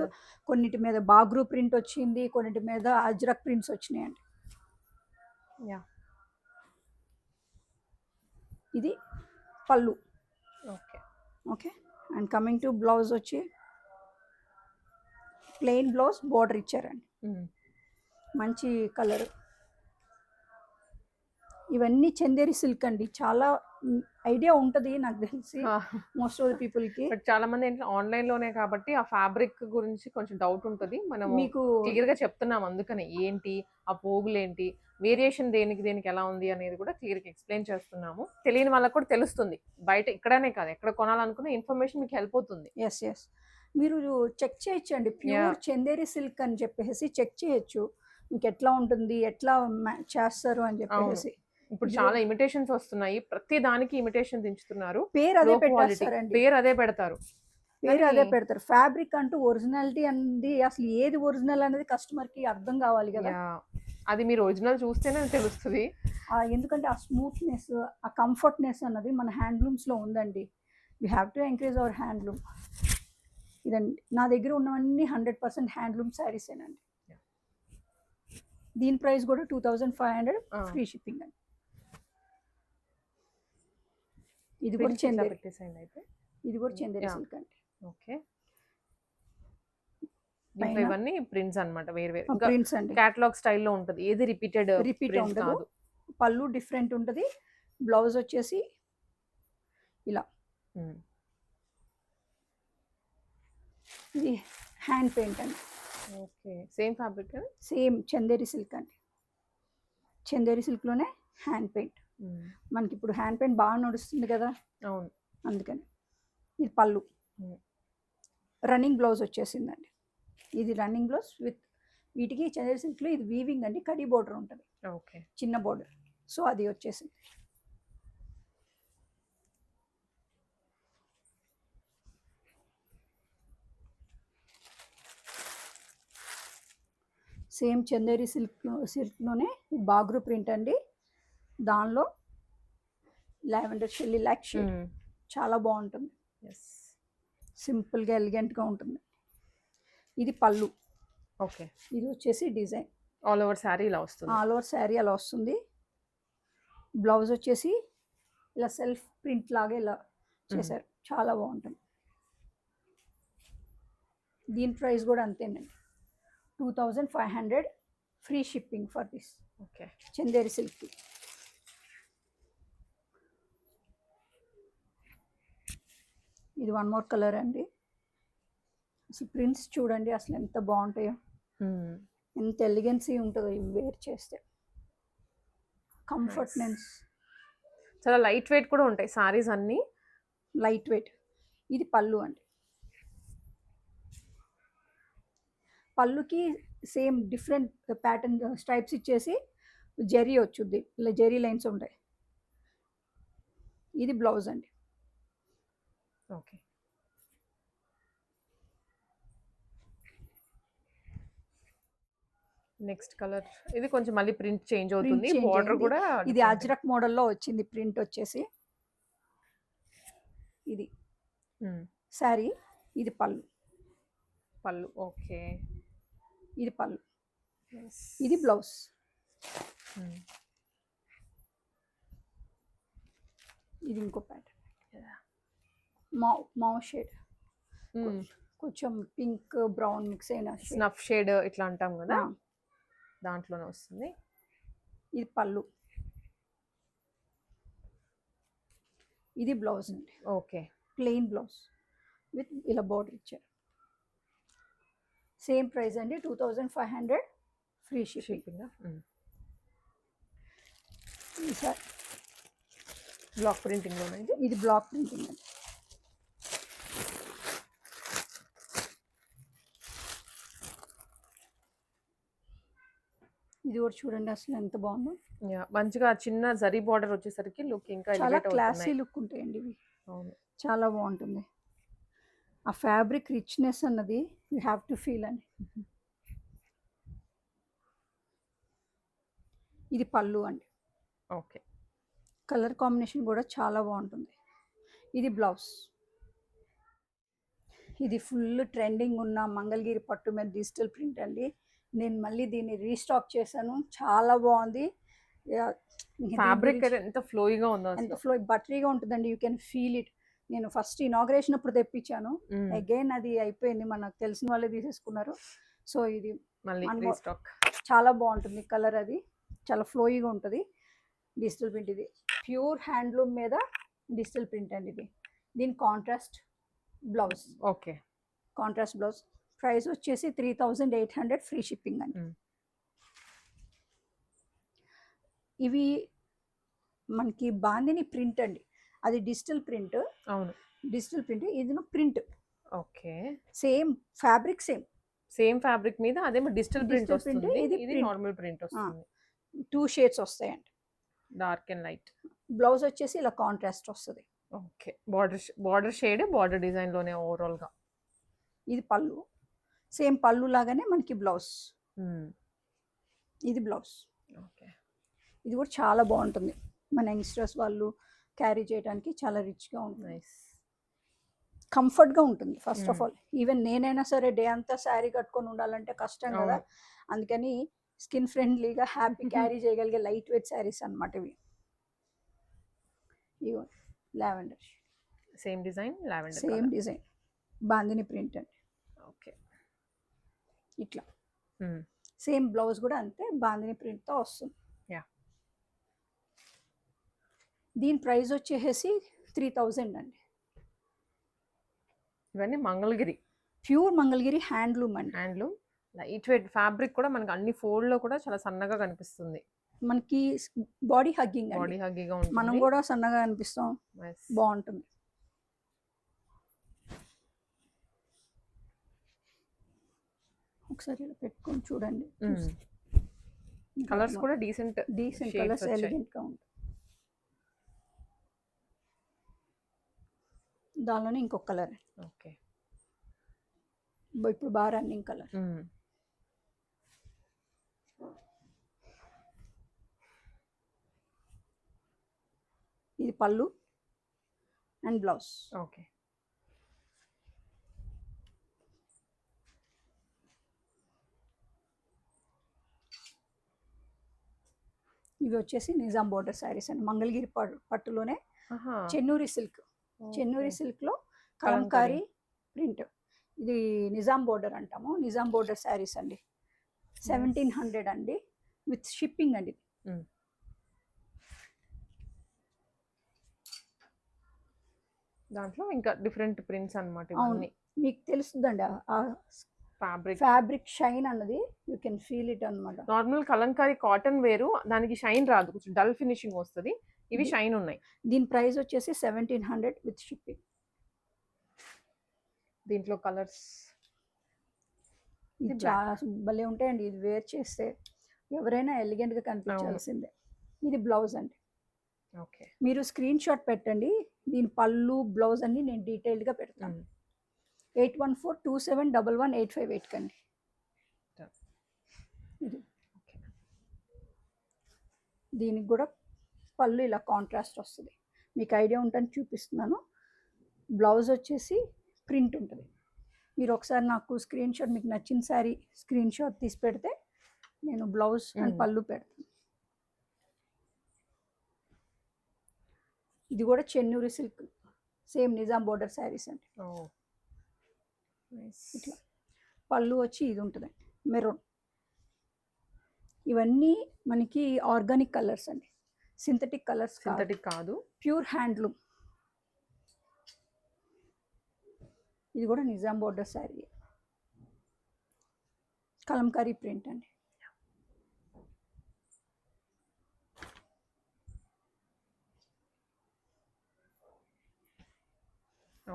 కొన్నిటి మీద బాగ్రూ ప్రింట్ వచ్చింది, కొన్నిటి మీద అజ్రక్ ప్రింట్స్ వచ్చినాయండి. ఇది పళ్ళు. Okay, okay. And coming to blouse వచ్చి ప్లెయిన్ బ్లౌజ్, బోర్డర్ ఇచ్చారండి, మంచి కలర్. ఇవన్నీ చందేరి సిల్క్ అండి. చాలా ఐడియా ఉంటుంది నాకు తెలిసి మోస్ట్ ఆఫ్ ది పీపుల్ కి. బట్ చాలా మంది ఏంటంటే ఆన్లైన్ లోనే కాబట్టి ఆ ఫ్యాబ్రిక్ గురించి కొంచెం డౌట్ ఉంటుంది. మనం మీకు క్లియర్ గా చెప్తున్నాం, అందుకని ఏంటి ఆ పోగులు ఏంటి, వేరియేషన్ దేనికి ఎలా ఉంది అనేది కూడా క్లియర్ గా ఎక్స్ప్లెయిన్ చేస్తున్నాము. తెలియని వాళ్ళకి కూడా తెలుస్తుంది. బయట ఇక్కడనే కాదు, ఎక్కడ కొనాలనుకున్న ఇన్ఫర్మేషన్ మీకు హెల్ప్ అవుతుంది. ఎస్ మీరు చెక్ చేయొచ్చండి. ప్యూర్ చందేరి సిల్క్ అని చెప్పేసి చెక్ చేయొచ్చు, మీకు ఎట్లా ఉంటుంది, ఎట్లా చేస్తారు అని చెప్పేసి. ఇప్పుడు చాలా ఇమిటేషన్స్ వస్తున్నాయి, ప్రతి దానికి ఇమిటేషన్ దించుతున్నారు. పేరు అదే పెట్టేస్తారండి, పేరు అదే పెడతారు. ఫ్యాబ్రిక్ అంటూ ఒరిజినాలిటీ అనేది అసలు ఏది ఒరిజినల్ అనేది కస్టమర్ కి అర్థం కావాలి కదా. అది మీరు ఒరిజినల్ చూస్తేనే తెలుస్తుంది. ఎందుకంటే ఆ స్మూత్నెస్, ఆ కంఫర్ట్నెస్ అన్నది మన హ్యాండ్లూమ్స్ లో ఉందండి. We have to encourage hour handloom. ఇదండి నా దగ్గర ఉన్నవన్నీ 100% హ్యాండ్లూమ్ శారీసేనండి. దీని ప్రైస్ కూడా 2500, ఫ్రీ షిప్పింగ్ అండి. ఇది కూడా చందేరి సిల్క్ అండి. ఓకే, ఇవన్నీ ప్రింట్స్ అన్నమాట, వేరు ప్రింట్స్ అండి. కేటలాగ్ స్టైల్లో ఉంటుంది, ఏది రిపీట్ ఉండదు. పళ్ళు డిఫరెంట్ ఉంటుంది. బ్లౌజ్ వచ్చేసి ఇలా. ఇది హ్యాండ్ పెయింట్ అండి. Okay, same fabric, same Chanderi silk అండి. చందేరి సిల్క్ లోనే హ్యాండ్ పెయింట్. మనకి ఇప్పుడు హ్యాండ్ పెయింట్ బాగా నడుస్తుంది కదా, అవును, అందుకని. ఇది పళ్ళు. రన్నింగ్ బ్లౌజ్ వచ్చేసిందండి. ఇది రన్నింగ్ బ్లౌజ్ విత్ వీటికి చందేరి సిల్క్లో ఇది వీవింగ్ అండి, కడీ బోర్డర్ ఉంటుంది. ఓకే, చిన్న బోర్డర్. సో అది వచ్చేసింది. సేమ్ చందేరి సిల్క్లోనే బాగ్రూ ప్రింట్ అండి. దానిలో లావెండర్ షెల్లీ లైక్ షేడ్, చాలా బాగుంటుంది. సింపుల్గా ఎలిగెంట్గా ఉంటుంది. ఇది పళ్ళు. ఓకే, ఇది వచ్చేసి డిజైన్ ఆల్ ఓవర్ శారీ అలా వస్తుంది. బ్లౌజ్ వచ్చేసి ఇలా సెల్ఫ్ ప్రింట్ లాగా ఇలా చేశారు, చాలా బాగుంటుంది. దీని ప్రైస్ కూడా అంతేనండి, 2500, free shipping for this. Okay, Chanderi silk. ఇది వన్ మోర్ కలర్ అండి. అసలు ప్రింట్స్ చూడండి అసలు ఎంత బాగుంటాయో, ఎంత ఎలిగెన్సీ ఉంటుందో ఇవి వేర్ చేస్తే. కంఫర్ట్నెస్, చాలా లైట్ వెయిట్ కూడా ఉంటాయి సారీస్ అన్నీ, లైట్ వెయిట్. ఇది పళ్ళు అండి. పళ్ళుకి సేమ్ డిఫరెంట్ ప్యాటర్న్ స్ట్రైప్స్ ఇచ్చేసి జరీ వచ్చుద్ది, ఇలా జరీ లైన్స్ ఉంటాయి. ఇది బ్లౌజ్ అండి. ఓకే, నెక్స్ట్ కలర్ ఇది కొంచెం మళ్ళీ ప్రింట్ చేంజ్ అవుతుంది, change బార్డర్ అయింది. కూడా ఇది అజ్రక్ మోడల్లో వచ్చింది ప్రింట్ వచ్చేసి. ఇది శారీ, ఇది పళ్ళు. పళ్ళు ఓకే, ఇది పళ్ళు, ఇది బ్లౌజ్. ఇది ఇంకో ప్యాటర్న్, మావ్ షేడ్, కొంచెం పింక్ బ్రౌన్ మిక్స్ అయిన స్నఫ్ షేడ్ ఇట్లా అంటాం కదా, దాంట్లోనే వస్తుంది. ఇది పళ్ళు, ఇది బ్లౌజ్ అండి. ఓకే, ప్లెయిన్ బ్లౌజ్ విత్ ఇలా బార్డర్ ఇచ్చారు. సేమ్ ప్రైస్ అండి, 2500 ఫ్రీ షిప్పింగ్. ఈసారి బ్లాక్ ప్రింటింగ్ లోనే ఇది బ్లాక్ ప్రింటింగ్ అండి. ఇది కూడా చూడండి అసలు ఎంత బాగుందో. మంచిగా చిన్న జరీ బార్డర్ వచ్చేసరికి లుక్ ఇంకా చాలా క్లాసీ లుక్ ఉంటాయండి ఇవి. చాలా బాగుంటుంది. ఆ ఫ్యాబ్రిక్ రిచ్నెస్ అన్నది యూ హ్యావ్ టు ఫీల్ అని. ఇది పళ్ళు అండి. ఓకే, కలర్ కాంబినేషన్ కూడా చాలా బాగుంటుంది. ఇది బ్లౌజ్. ఇది ఫుల్ ట్రెండింగ్ ఉన్న మంగళగిరి పట్టు మీద డిజిటల్ ప్రింట్ అండి. నేను మళ్ళీ దీన్ని రీస్టాక్ చేశాను, చాలా బాగుంది. ఫ్యాబ్రిక్ ఎంత ఫ్లోయిగా ఉందో, ఎంత ఫ్లో బటరీగా ఉంటుందండి. You can feel it. నేను ఫస్ట్ ఇనాగ్రేషన్ అప్పుడు తెప్పించాను, అగైన్ అది అయిపోయింది, మనకు తెలిసిన వాళ్ళే తీసేసుకున్నారు. సో ఇది చాలా బాగుంటుంది కలర్, అది చాలా ఫ్లోయిగా ఉంటుంది. డిజిటల్ ప్రింట్, ఇది ప్యూర్ హ్యాండ్లూమ్ మీద డిజిటల్ ప్రింట్ అండి. ఇది దీని contrast blouse. Okay, contrast blouse. Price వచ్చేసి 3800 ఫ్రీ షిప్పింగ్ అండి. ఇవి మనకి బాందిని ప్రింట్ అండి, అది డిజిటల్ ప్రింట్. అవును, డిజిటల్ ప్రింట్, ఇది print. Okay, same fabric, same fabric మీద అదేమో డిజిటల్ ప్రింట్ వస్తుంది, ఇది నార్మల్ ప్రింట్ వస్తుంది. 2 షేడ్స్ వస్తాయండి, డార్క్ అండ్ లైట్. బ్లౌజ్ వచ్చేసి ఇలా కాంట్రాస్ట్ వస్తుంది. Okay, border shade, border design లోనే ఓవరాల్ గా. ఇది పళ్ళు, సేమ్ పళ్ళు లాగానే మనకి బ్లౌజ్. ఇది బ్లౌజ్. ఓకే, ఇది కూడా చాలా బాగుంటుంది. మన యంగ్స్టర్స్ వాళ్ళు క్యారీ చేయడానికి చాలా రిచ్గా ఉంటుంది, కంఫర్ట్గా ఉంటుంది. ఫస్ట్ ఆఫ్ ఆల్ ఈవెన్ నేనైనా సరే డే అంతా శారీ కట్టుకొని ఉండాలంటే కష్టం కదా, అందుకని స్కిన్ ఫ్రెండ్లీగా హ్యాపీ క్యారీ చేయగలిగే లైట్ వెయిట్ శారీస్ అనమాట ఇవి. ఇవి lavender, same design, lavender same design, bandhani print అండి. ఓకే, ఇట్లా సేమ్ బ్లౌజ్ కూడా అంతే బాందిని ప్రింట్తో వస్తుంది. దీని ప్రైస్ వచ్చేసి 3000 అండి. ఇవన్నీ మంగళగిరి, ప్యూర్ మంగళగిరి హ్యాండ్లూమ్ అండి. హ్యాండ్లూమ్, లైట్ వెయిట్ ఫ్యాబ్రిక్ కూడా మనకి అన్ని ఫోల్డ్ లో కూడా చాలా సన్నగా కనిపిస్తుంది. మనకి బాడీ హగ్గింగ్, బాడీ హగ్గింగ్గా ఉంటుంది, మనం కూడా సన్నగా కనిపిస్తాం, బాగుంటుంది. ఒకసారి ఇలా పెట్టుకొని చూడండి. కలర్స్ కూడా డీసెంట్ కలర్స్, ఎలిగెంట్ గా ఉంటుంది. దానిలోనే ఇంకొక కలర్. ఓకే, ఇప్పుడు బాగా రన్నింగ్ కలర్. ఇది పళ్ళు అండ్ బ్లౌజ్. ఓకే, ఇవి వచ్చేసి నిజాం బోర్డర్ శారీస్ అండి. మంగళగిరి పట్టులోనే చెన్నూరి సిల్క్, చెన్నూరి సిల్క్ లో కలంకారీ ప్రింట్. ఇది నిజాం బోర్డర్ అంటాము, నిజాం బోర్డర్ శారీస్ అండి. 1700 అండి విత్ షిప్పింగ్ అండి. దాంట్లో ఇంకా డిఫరెంట్ ప్రింట్స్ అన్నమాట ఇవన్నీ. మీకు తెలుస్తుందండి ఆ ఫ్యాబ్రిక్ షైన్ అన్నది, యూ కెన్ ఫీల్ ఇట్ అన్నమాట. నార్మల్ కలంకారీ కాటన్ వేరు, దానికి షైన్ రాదు, కొంచెం డల్ ఫినిషింగ్ వస్తుంది. ఇవి షైన్ ఉన్నాయి. దీని ప్రైస్ వచ్చేసి 1700 విత్ షిప్పింగ్. దీంట్లో కలర్స్ ఇది చాలా భలే ఉంటాయండి. ఇది వేర్ చేస్తే ఎవరైనా ఎలిగెంట్ గా కనిపించాల్సిందే. ఇది బ్లౌజ్ అండి. ఓకే, మీరు స్క్రీన్ షాట్ పెట్టండి, దీని పళ్ళు బ్లౌజ్ అన్ని నేను డీటెయిల్డ్ గా పెడతాను. 8142711858 కండి. ఇది దీనికి కూడా పళ్ళు ఇలా కాంట్రాస్ట్ వస్తుంది. మీకు ఐడియా ఉంటుంది చూపిస్తున్నాను. బ్లౌజ్ వచ్చేసి ప్రింట్ ఉంటుంది. మీరు ఒకసారి నాకు స్క్రీన్ షాట్, మీకు నచ్చిన శారీ స్క్రీన్ షాట్ తీసి పెడితే నేను బ్లౌజ్ అండ్ పళ్ళు పెడతాను. ఇది కూడా Chennuri silk, same Nizam border saris అండి. ఇట్లా పళ్ళు వచ్చి ఇది ఉంటుందండి మెరూన్. ఇవన్నీ మనకి ఆర్గానిక్ కలర్స్ అండి, సింథటిక్ కలర్స్ కాదు, ప్యూర్ హ్యాండ్లూమ్. ఇది కూడా నిజాం బోర్డర్ శారీ, కలంకారీ ప్రింట్ అండి.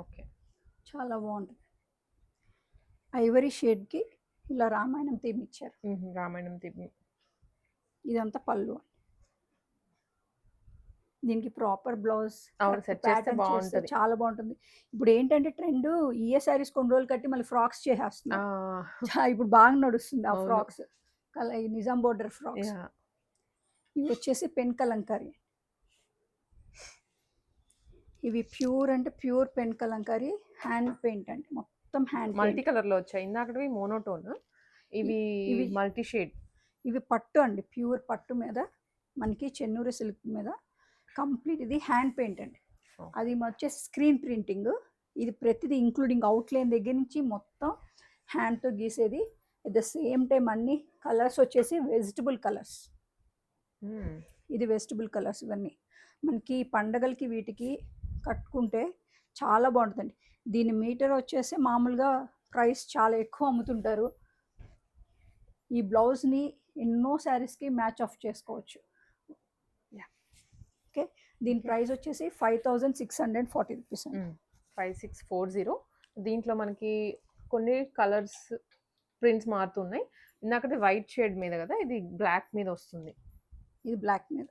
ఓకే, చాలా బాగుంటుంది. ఐవరీ షేడ్కి ఇలా రామాయణం థీమ్ ఇచ్చారు. రామాయణం థీమ్. ఇదంతా పళ్ళు. దీనికి ప్రాపర్ బ్లౌజ్ బాగుంటుంది, చాలా బాగుంటుంది. ఇప్పుడు ఏంటంటే ట్రెండ్ ఈఏ శారీస్ కొన్ని రోజులు కట్టి మళ్ళీ ఫ్రాక్స్ చేసేస్తున్నారు. ఇప్పుడు బాగా నడుస్తుంది ఆ ఫ్రాక్స్, ఈ నిజాం బోర్డర్ ఫ్రాక్స్. ఇవి వచ్చేసి పెన్ కలంకారీ. ఇవి ప్యూర్ అంటే pure pen Kalamkari, hand paint అండి, మొత్తం హ్యాండ్. మల్టీ కలర్ లో వచ్చాయి. ఇందాకవి మోనోటోన్, ఇవి మల్టీ షేడ్. ఇవి పట్టు అండి, ప్యూర్ పట్టు మీద మనకి చెన్నూరి సిల్క్ మీద కంప్లీట్. ఇది హ్యాండ్ పెయింట్ అండి. అది వచ్చేసి స్క్రీన్ ప్రింటింగ్. ఇది ప్రతిదీ ఇంక్లూడింగ్ అవుట్లైన్ దగ్గర నుంచి మొత్తం హ్యాండ్తో గీసేది. అట్ ద సేమ్ టైం అన్ని కలర్స్ వచ్చేసి వెజిటబుల్ కలర్స్. ఇది వెజిటబుల్ కలర్స్. ఇవన్నీ మనకి పండగలకి వీటికి కట్టుకుంటే చాలా బాగుంటుందండి. దీని మీటర్ వచ్చేసి మామూలుగా ప్రైస్ చాలా ఎక్కువ అమ్ముతుంటారు. ఈ బ్లౌజ్ని ఎన్నో శారీస్కి మ్యాచ్ ఆఫ్ చేసుకోవచ్చు. ఓకే, దీని ప్రైస్ వచ్చేసి 5640 రూపీస్. 5640. దీంట్లో మనకి కొన్ని కలర్స్ ప్రింట్స్ మారుతున్నాయి. ఇందాకది వైట్ షేడ్ మీద కదా, ఇది బ్లాక్ మీద వస్తుంది. ఇది బ్లాక్ మీద.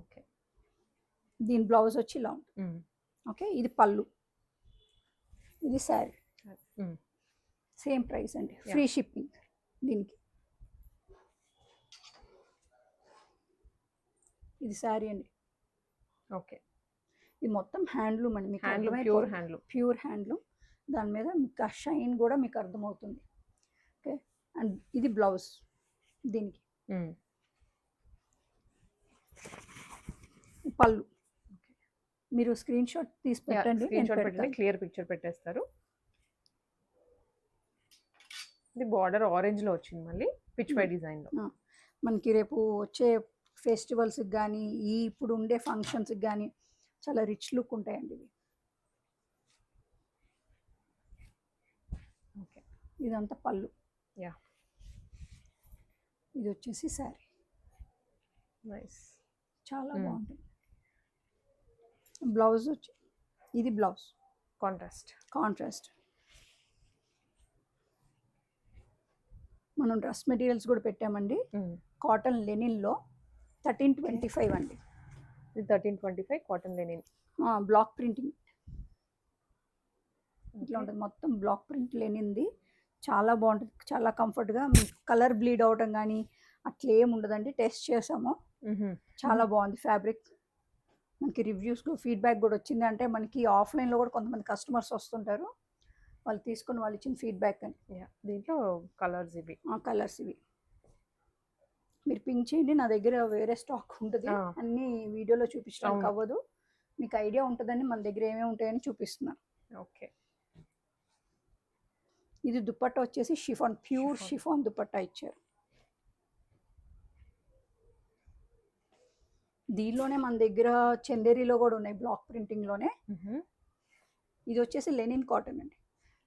ఓకే, దీని బ్లౌజ్ వచ్చి ఇలా ఉంటుంది. ఓకే, ఇది పళ్ళు, ఇది శారీ. సేమ్ ప్రైస్ అండి, ఫ్రీ షిప్పింగ్ దీనికి. ఇది శారీ అండి. ఓకే, ఇది మొత్తం హ్యాండ్లూమ్ అండి, మీకు ప్యూర్ హ్యాండ్లూమ్. Pure handloom. దాని మీద మీకు ఆ షైన్ కూడా మీకు అర్థమవుతుంది. ఓకే, అండ్ ఇది బ్లౌజ్ దీనికి. పళ్ళు మీరు స్క్రీన్ షాట్ తీసి పెట్టండి, క్లియర్ పిక్చర్ పెట్టేస్తారు. ఇది బార్డర్ ఆరెంజ్ లో వచ్చింది, మళ్ళీ పిచ్ పై డిజైన్ లో. మనకి రేపు వచ్చే ఫెస్టివల్స్కి కానీ ఇప్పుడు ఉండే ఫంక్షన్స్కి కానీ చాలా రిచ్ లుక్ ఉంటాయండి ఇవి. ఓకే, ఇదంతా పళ్ళు. ఇది వచ్చేసి శారీ. నైస్, చాలా బాగుంటుంది. బ్లౌజ్ వచ్చి ఇది బ్లౌజ్ కాంట్రాస్ట్. మనం డ్రెస్ మెటీరియల్స్ కూడా పెట్టామండి. కాటన్ లెనిన్లో 1325 అండి. 1325 కాటన్ లెనిన్. బ్లాక్ ప్రింటింగ్ ఇట్లా ఉంటుంది, మొత్తం బ్లాక్ ప్రింట్ లెనిన్ది. చాలా బాగుంటుంది, చాలా కంఫర్ట్గా. కలర్ బ్లీడ్ అవడం కానీ అట్లా ఏమి ఉండదండి. టెస్ట్ చేసాము, చాలా బాగుంది ఫ్యాబ్రిక్. మనకి రివ్యూస్ ఫీడ్బ్యాక్ కూడా వచ్చింది. అంటే మనకి ఆఫ్లైన్లో కూడా కొంతమంది కస్టమర్స్ వస్తుంటారు, వాళ్ళు తీసుకుని వాళ్ళు ఇచ్చిన ఫీడ్బ్యాక్ అని. దీంట్లో కలర్స్ ఇవి, కలర్స్ ఇవి మీరు పింక్ చేయండి. నా దగ్గర వేరే స్టాక్ ఉంటుంది, అన్ని వీడియోలో చూపించడానికి అవ్వదు. మీకు ఐడియా ఉంటుందని మన దగ్గర ఏమేమి ఉంటాయని చూపిస్తున్నాను. ఓకే, ఇది దుపట్టా వచ్చేసి షిఫాన్, ప్యూర్ షిఫాన్ దుపట్టా ఇచ్చారు. దీనిలోనే మన దగ్గర చందేరిలో కూడా ఉన్నాయి, బ్లాక్ ప్రింటింగ్లోనే. ఇది వచ్చేసి లెనిన్ కాటన్ అండి,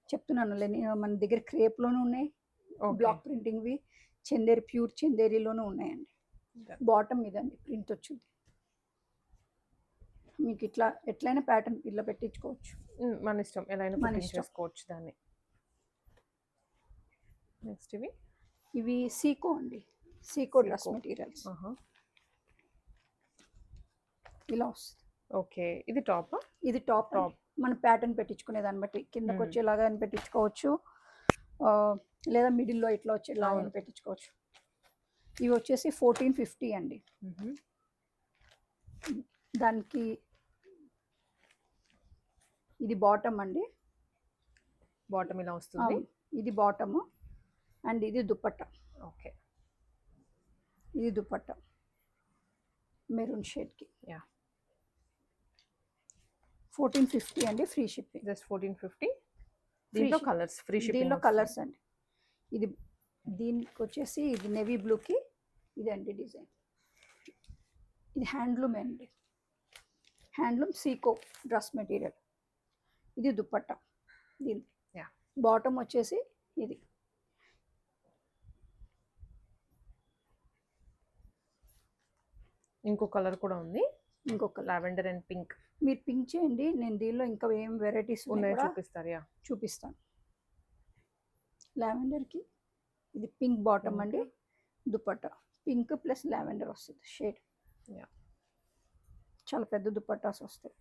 చెప్తున్నాను. లెనిన్ మన దగ్గర క్రేప్లోనూ ఉన్నాయి, బ్లాక్ ప్రింటింగ్వి. చందేరి ప్యూర్ చందేరిలోనూ ఉన్నాయండి. బాటమ్ మీద అండి ప్రింట్ వచ్చింది. మీకు ఇట్లా ఎట్లయినా ప్యాటర్న్ ఇట్లా పెట్టించుకోవచ్చు, మన ఇష్టం, ఎలా అయినా పెట్టించుకోవచ్చు దాన్ని. నెక్స్ట్ ఇవి సీకో అండి, సీకో డ్రెస్ మెటీరియల్స్. ఇలా వస్తుంది. ఓకే, ఇది టాప్. ఇది టాప్. మన ప్యాటర్న్ పెట్టించుకునే దాన్ని బట్టి కిందకు వచ్చేలాగా పెట్టించుకోవచ్చు, లేదా మిడిల్లో ఇట్లా వచ్చేలా అవును. పెట్టించుకోవచ్చు. ఇవి వచ్చేసి 1450 అండి. దానికి ఇది బాటమ్ అండి. బాటమ్ ఇలా వస్తుంది. అవును, ఇది బాటము అండ్ ఇది దుపట్టా. ఓకే. ఇది దుపట్టా మెరూన్ షేడ్కి. యా. 1450 అండి, ఫ్రీ షిప్పింగ్. జస్ట్ 1450. దీంట్లో కలర్స్ ఫ్రీ షిప్పింగ్. దీనిలో కలర్స్ అండి. ఇది దీనికి వచ్చేసి ఇది నేవీ బ్లూకి ఇదండి డిజైన్. ఇది హ్యాండ్లూమ్ అండి, హ్యాండ్లూమ్ సీకో డ్రెస్ మెటీరియల్. ఇది దుపట్టా. దీని యా. బాటమ్ వచ్చేసి ఇది. ఇంకో కలర్ కూడా ఉంది, ఇంకొక లావెండర్ అండ్ పింక్. మీరు పింక్ చేయండి, నేను దీనిలో ఇంకా ఏం వెరైటీస్ ఉన్నాయో చూపిస్తారు. యా, చూపిస్తాను. లావెండర్కి ఇది పింక్ బాటమ్ అండి, దుపట్టా పింక్ ప్లస్ లావెండర్ వస్తుంది షేడ్. యా, చాలా పెద్ద దుపట్టాస్ వస్తాయి.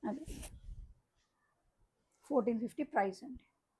అది 1450 ప్రైస్ అండి.